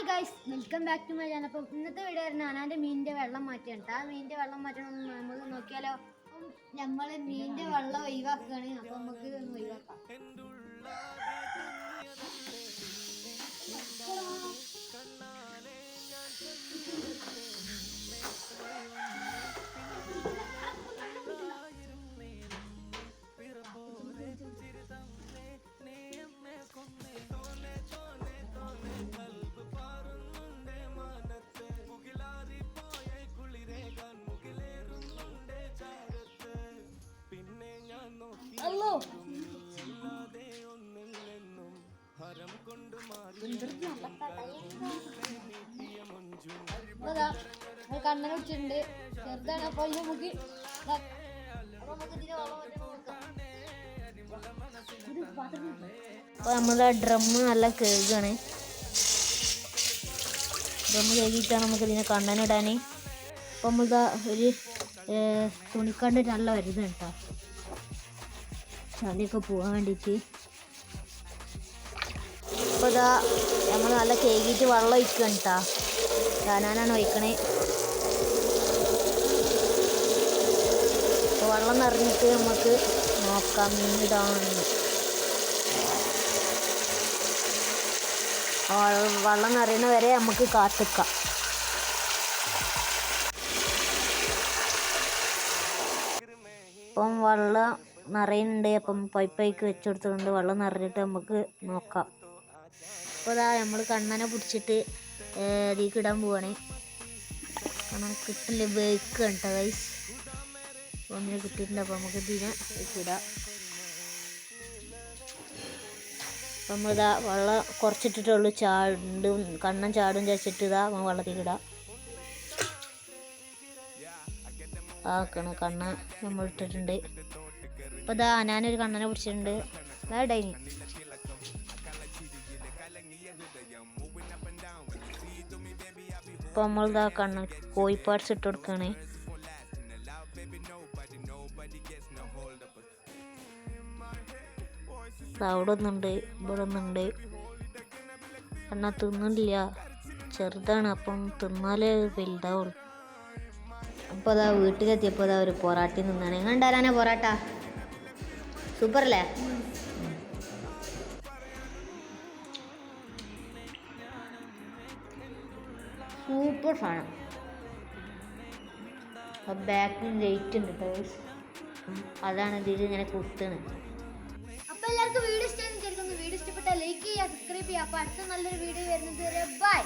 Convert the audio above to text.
Hi guys, welcome back to my channel. അപ്പം ഇന്നത്തെ video ആനാൻ്റെ മീനിൻ്റെ വെള്ളം മാറ്റിയാണ്. ആ മീനിൻ്റെ വെള്ളം മാറ്റണമെന്ന് നമുക്ക് നോക്കിയാലോ. അപ്പം നമ്മൾ മീനിൻ്റെ വെള്ളം ഒഴിവാക്കുകയാണ്. അപ്പം നമുക്ക് ഇതൊന്ന് ഒഴിവാക്കാം. കണ്ണനെ വെച്ചിട്ടുണ്ട്, ചെറുതാണ്. അപ്പൊ നമുക്ക് നമ്മളെ ഡ്രമ്മ് നല്ല കേൾക്കാണ്. ഡ്രമ്മ് കേൾക്കിയിട്ടാണ് നമുക്ക് ഇതിനെ കണ്ണനിടാൻ. അപ്പം നമ്മളിതാ ഒരു തുണിക്കണ്ട് നല്ല വരുന്നത് കേട്ടോ, ചളിയൊക്കെ പോകാൻ വേണ്ടിയിട്ട്. അപ്പോൾ ഇതാ നമ്മൾ നല്ല കേക്കിയിട്ട് വെള്ളം ഒഴിക്കണം കേട്ടോ. ഞാനാണ് ഒഴിക്കണേ. അപ്പോൾ വെള്ളം നിറഞ്ഞിട്ട് നമുക്ക് നോക്കാം മീനിടാമെന്ന്. വെള്ളം നിറയുന്ന വരെ നമുക്ക് കാത്തിക്കാം. അപ്പം വെള്ളം നിറയുന്നുണ്ട്. അപ്പം പൈപ്പേക്ക് വെച്ച് കൊടുത്തുകൊണ്ട് വെള്ളം നിറഞ്ഞിട്ട് നമുക്ക് നോക്കാം. അപ്പോൾ അതാ നമ്മൾ കണ്ണനെ പിടിച്ചിട്ട് അതിലേക്ക് ഇടാൻ പോവാണ്. കണ്ണനെ കിട്ടില്ല, ബേക്ക് കേട്ടോ ഗൈസ്. അപ്പോൾ ഒന്നിനെ കിട്ടിയിട്ടുണ്ട്. അപ്പോൾ നമുക്ക് ഇതിനെ ഇടാം. അപ്പം നമ്മളിതാ വെള്ളം കുറച്ചിട്ടിട്ടുള്ളൂ, ചാടും കണ്ണൻ ചാടും ചാച്ചിട്ട് ഇതാ വെള്ളത്തേക്ക് ഇടാം. ആക്കണം കണ്ണ നമ്മൾ ഇട്ടിട്ടുണ്ട്. അപ്പോൾ ഇതാ ഞാനൊരു കണ്ണനെ പിടിച്ചിട്ടുണ്ട്. ഡൈനി ഇപ്പോൾ നമ്മളിതാ കണ്ണൻ കോഴിപ്പാട്സ് ഇട്ട് കൊടുക്കുകയാണ്. അവിടെ ഒന്നുണ്ട്, ഇവിടെ ഒന്നുണ്ട്. കണ്ണ തിന്നില്ല, ചെറുതാണ്. അപ്പം തിന്നാലേ വലുതാവുള്ളൂ. അപ്പോൾ അതാ വീട്ടിലെത്തിയപ്പോൾ അതാ ഒരു പൊറാട്ടി നിന്നാണ്. എങ്ങനെ ഉണ്ടാകാനാ പൊറാട്ട? സൂപ്പർ അല്ലേ? സൂപ്പർ സാധനം. ബാക്കിൽ ലൈറ്റ് ഉണ്ട് കേട്ടോ, അതാണ് ഇതിൽ ഇങ്ങനെ കുത്തുന്നത്. അപ്പോൾ എല്ലാവർക്കും വീഡിയോ ഇഷ്ടപ്പെട്ടാൽ ലൈക്ക് ചെയ്യുക, സബ്സ്ക്രൈബ് ചെയ്യുക. അപ്പോൾ അടുത്ത നല്ലൊരു വീഡിയോ വരുന്നത് വരെ ബൈ.